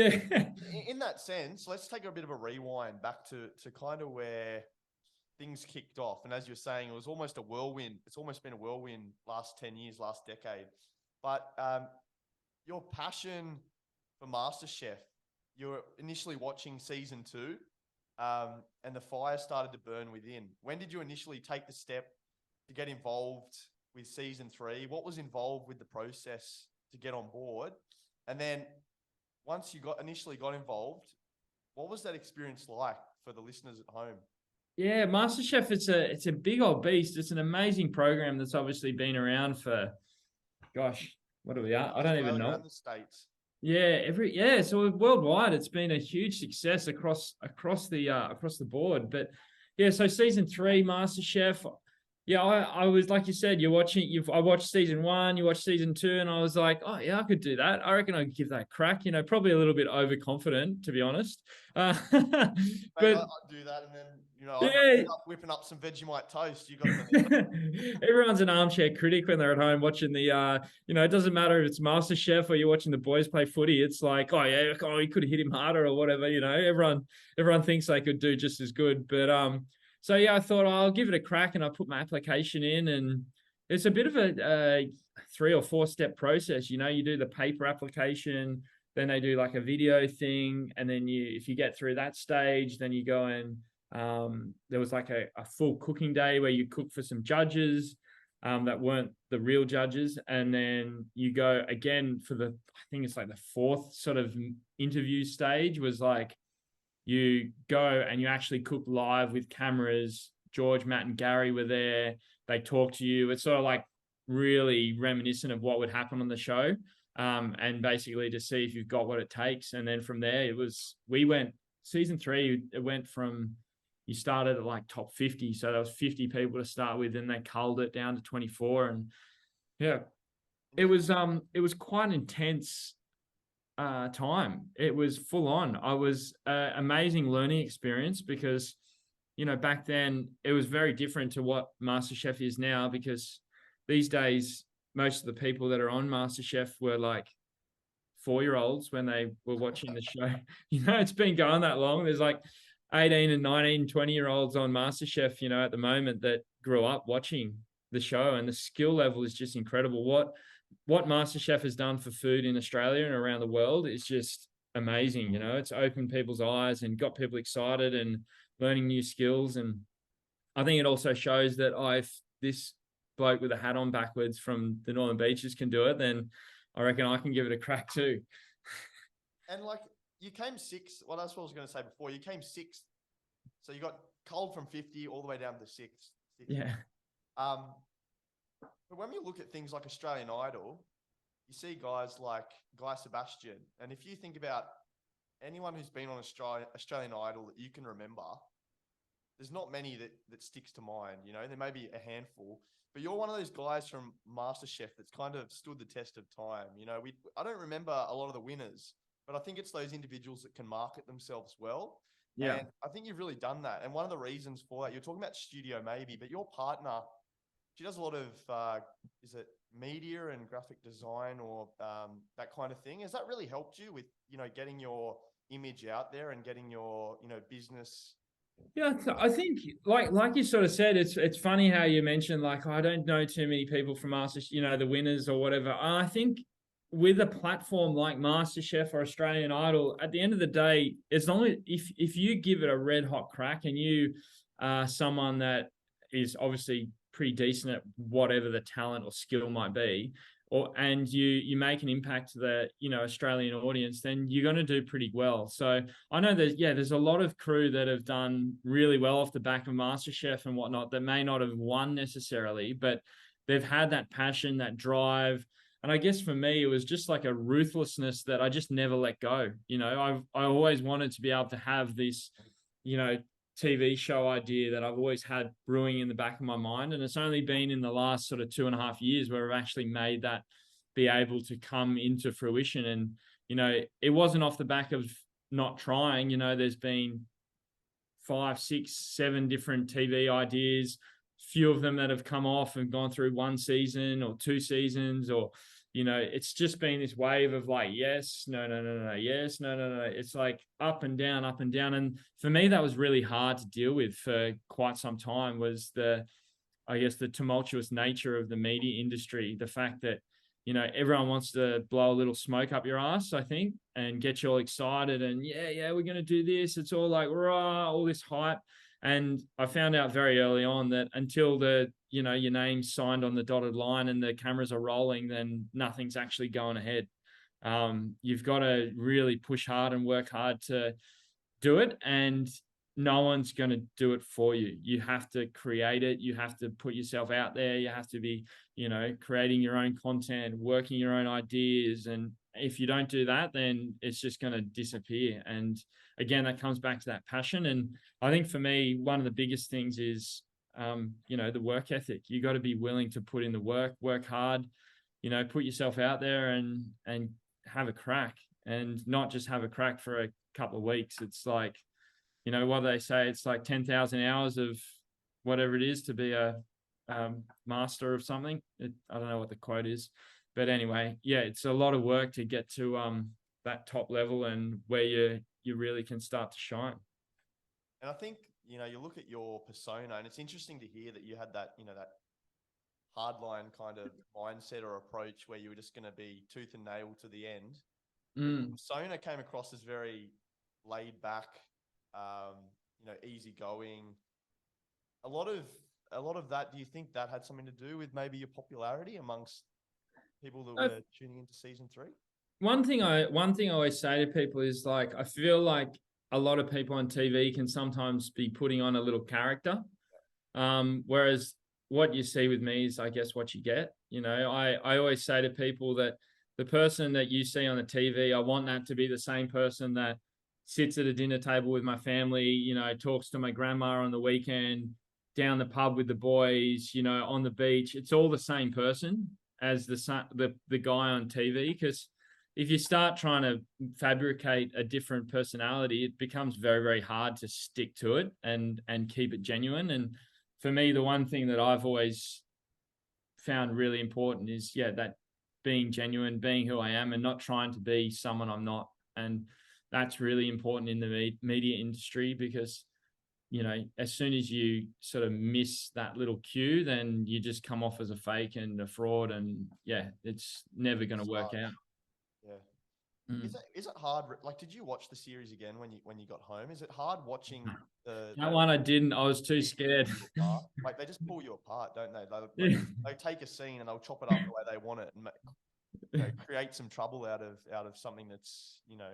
Yeah. In that sense, let's take a bit of a rewind back to kind of where things kicked off. And as you're saying, it was almost a whirlwind. It's almost been a whirlwind last 10 years, last decade. But your passion for MasterChef, you were initially watching season 2, and the fire started to burn within. When did you initially take the step to get involved with season 3? What was involved with the process to get on board? And then once you initially got involved, what was that experience like for the listeners at home? Yeah, MasterChef, it's a big old beast. It's an amazing program that's obviously been around for, gosh, what are we at? I don't even know. And the States. Yeah, so worldwide it's been a huge success across the board. But yeah, so season 3 MasterChef, yeah, I was, like you said, I watched season 1, you watched season 2, and I was like, oh yeah, I could do that. I reckon I could give that a crack. Probably a little bit overconfident, to be honest. Mate, But I do that, and then I yeah, end up whipping up some Vegemite toast. You got the everyone's an armchair critic when they're at home watching the. It doesn't matter if it's MasterChef or you're watching the boys play footy. It's like, oh yeah, oh, you could have hit him harder or whatever. Everyone thinks they could do just as good, but so yeah, I thought, I'll give it a crack, and I put my application in, and it's a bit of a 3 or 4 step process. You do the paper application, then they do like a video thing, and then if you get through that stage, then you go and there was like a full cooking day where you cook for some judges that weren't the real judges, and then you go again for I think it's like the 4th sort of interview stage, was like you go and you actually cook live with cameras. George, Matt, and Gary were there. They talk to you. It's sort of like really reminiscent of what would happen on the show, and basically to see if you've got what it takes. And then from there, season 3, it went from, you started at like top 50. So there was 50 people to start with, and they culled it down to 24. And yeah, it was quite an intense time. It was full on. I was amazing learning experience, because back then it was very different to what MasterChef is now, because these days most of the people that are on MasterChef were like 4-year-olds when they were watching the show. It's been going that long. There's like 18 and 19, 20-year-olds on MasterChef, at the moment, that grew up watching the show, and the skill level is just incredible. What MasterChef has done for food in Australia and around the world is just amazing. It's opened people's eyes and got people excited and learning new skills. And I think it also shows that if this bloke with a hat on backwards from the Northern Beaches can do it, then I reckon I can give it a crack too. And like, you came 6th. Well, that's what I was going to say before. You came 6th. So you got culled from 50 all the way down to 6th. Yeah. But when we look at things like Australian Idol, you see guys like Guy Sebastian. And if you think about anyone who's been on Australian Idol that you can remember, there's not many that sticks to mind. There may be a handful, but you're one of those guys from MasterChef that's kind of stood the test of time. I don't remember a lot of the winners, but I think it's those individuals that can market themselves well. Yeah. And I think you've really done that. And one of the reasons for that, you're talking about studio maybe, but your partner, she does a lot of, is it media and graphic design or that kind of thing? Has that really helped you with, getting your image out there and getting your, business? Yeah, I think like you sort of said, it's funny how you mentioned like, I don't know too many people from MasterChef, the winners or whatever. I think with a platform like MasterChef or Australian Idol, at the end of the day, as long as if you give it a red hot crack, and you are someone that is obviously pretty decent at whatever the talent or skill might be, and you make an impact to the Australian audience, then you're going to do pretty well. So I know there's a lot of crew that have done really well off the back of MasterChef and whatnot that may not have won necessarily, but they've had that passion, that drive. And I guess for me, it was just like a ruthlessness that I just never let go. I always wanted to be able to have this, TV show idea that I've always had brewing in the back of my mind. And it's only been in the last sort of 2.5 years where I've actually made that be able to come into fruition. And, it wasn't off the back of not trying. There's been 5, 6, 7 different TV ideas, few of them that have come off and gone through 1 season or 2 seasons, or you know, it's just been this wave of like, yes, no, no, no, no, yes, no, no, no. It's like up and down, up and down. And for me, that was really hard to deal with for quite some time, was I guess, the tumultuous nature of the media industry. The fact that, you know, everyone wants to blow a little smoke up your ass, I think, and get you all excited and yeah, we're going to do this. It's all like, rah, all this hype. And I found out very early on that until you know, your name's signed on the dotted line and the cameras are rolling, then nothing's actually going ahead. You've got to really push hard and work hard to do it, and no one's going to do it for you. You have to create it. You have to put yourself out there. You have to be, you know, creating your own content, working your own ideas. And if you don't do that, then it's just going to disappear. And again, that comes back to that passion. And I think for me, one of the biggest things is, you know, the work ethic. You got to be willing to put in the work hard, you know, put yourself out there and have a crack, and not just have a crack for a couple of weeks. It's like, you know, what they say, it's like 10,000 hours of whatever it is to be a master of something. I don't know what the quote is, but anyway, yeah, it's a lot of work to get to that top level, and where you really can start to shine. And I think, you know, you look at your persona, and it's interesting to hear that you had that, you know, that hardline kind of mindset or approach where you were just going to be tooth and nail to the end. Persona came across as very laid back, you know, easygoing. A lot of that. Do you think that had something to do with maybe your popularity amongst people that were tuning into season 3? One thing I always say to people is, like, I feel like a lot of people on TV can sometimes be putting on a little character, whereas what you see with me is, I guess, what you get. You know, I always say to people that the person that you see on the TV, I want that to be the same person that sits at a dinner table with my family, you know, talks to my grandma on the weekend, down the pub with the boys, you know, on the beach. It's all the same person as the guy on TV. Because if you start trying to fabricate a different personality, it becomes very, very hard to stick to it and keep it genuine. And for me, the one thing that I've always found really important is, that being genuine, being who I am, and not trying to be someone I'm not. And that's really important in the media industry, because, you know, as soon as you sort of miss that little cue, then you just come off as a fake and a fraud, and it's never going to work out. Yeah. Is it hard? Like, did you watch the series again when you got home? Is it hard watching that one? I didn't. I was too scared. Like, they just pull you apart, don't they? They take a scene and they'll chop it up the way they want it, and, you know, create some trouble out of something that's, you know,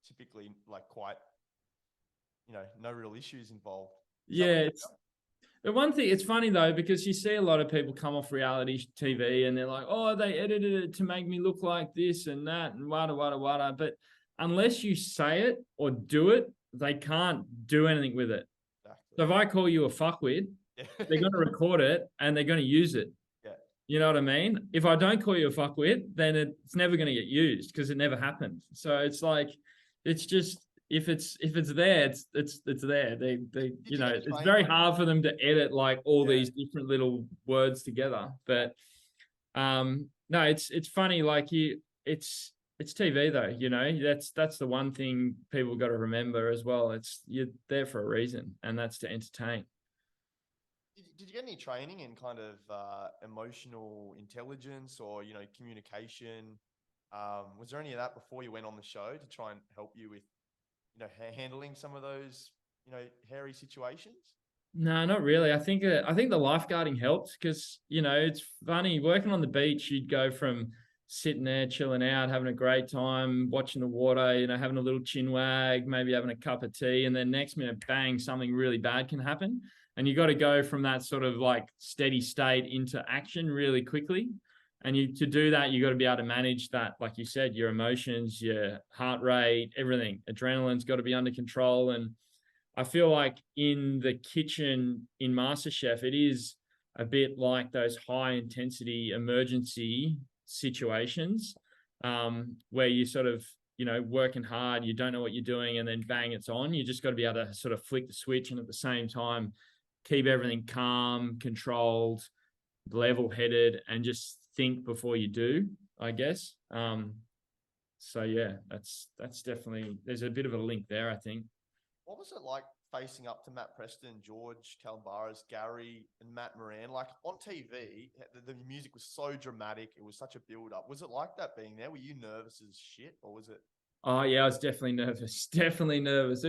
typically like quite, you know, no real issues involved. It's the one thing. It's funny though, because you see a lot of people come off reality TV and they're like, oh, they edited it to make me look like this and that and wada wada wada. But unless you say it or do it, they can't do anything with it. Exactly. So if I call you a fuckwit, they're going to record it and they're going to use it. Yeah. You know what I mean? If I don't call you a fuckwit, then it's never going to get used, because it never happened. So it's like, it's just, if it's there, it's there. They you know, it's very hard for them to edit like all these different little words together. But no, it's funny. Like, it's TV though. You know, that's the one thing people got to remember as well. You're there for a reason, and that's to entertain. Did you get any training in kind of emotional intelligence or, you know, communication? Was there any of that before you went on the show to try and help you with, you know, handling some of those, you know, hairy situations? No, not really. I think the lifeguarding helped, because, you know, it's funny working on the beach. You'd go from sitting there chilling out, having a great time, watching the water, you know, having a little chin wag, maybe having a cup of tea, and then next minute, bang, something really bad can happen. And you got to go from that sort of like steady state into action really quickly. And to do that, you got to be able to manage that, like you said, your emotions, your heart rate, everything. Adrenaline's got to be under control. And I feel like in the kitchen in MasterChef, it is a bit like those high intensity emergency situations, where you sort of, you know, working hard, you don't know what you're doing, and then bang, it's on. You just got to be able to sort of flick the switch, and at the same time, keep everything calm, controlled, level-headed, and just think before you do. I guess. So yeah, that's definitely, there's a bit of a link there, I think. What was it like facing up to Matt Preston, George Calombaris, Gary, and Matt Moran? Like on TV, the music was so dramatic. It was such a build up. Was it like that being there? Were you nervous as shit, or was it? Oh yeah, I was definitely nervous. Definitely nervous.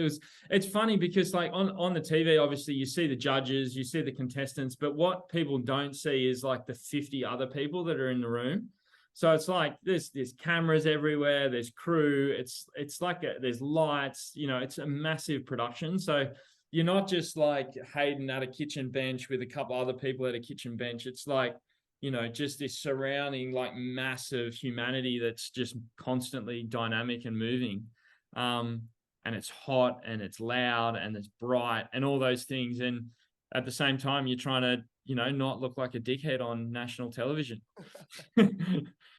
It's funny because like on the TV, obviously you see the judges, you see the contestants, but what people don't see is like the 50 other people that are in the room. So it's like there's cameras everywhere, there's crew, it's like there's lights, it's a massive production. So you're not just like Hayden at a kitchen bench with a couple other people at a kitchen bench. It's like, just this surrounding like massive humanity that's just constantly dynamic and moving. And it's hot and it's loud and it's bright and all those things. And at the same time, you're trying to, not look like a dickhead on national television.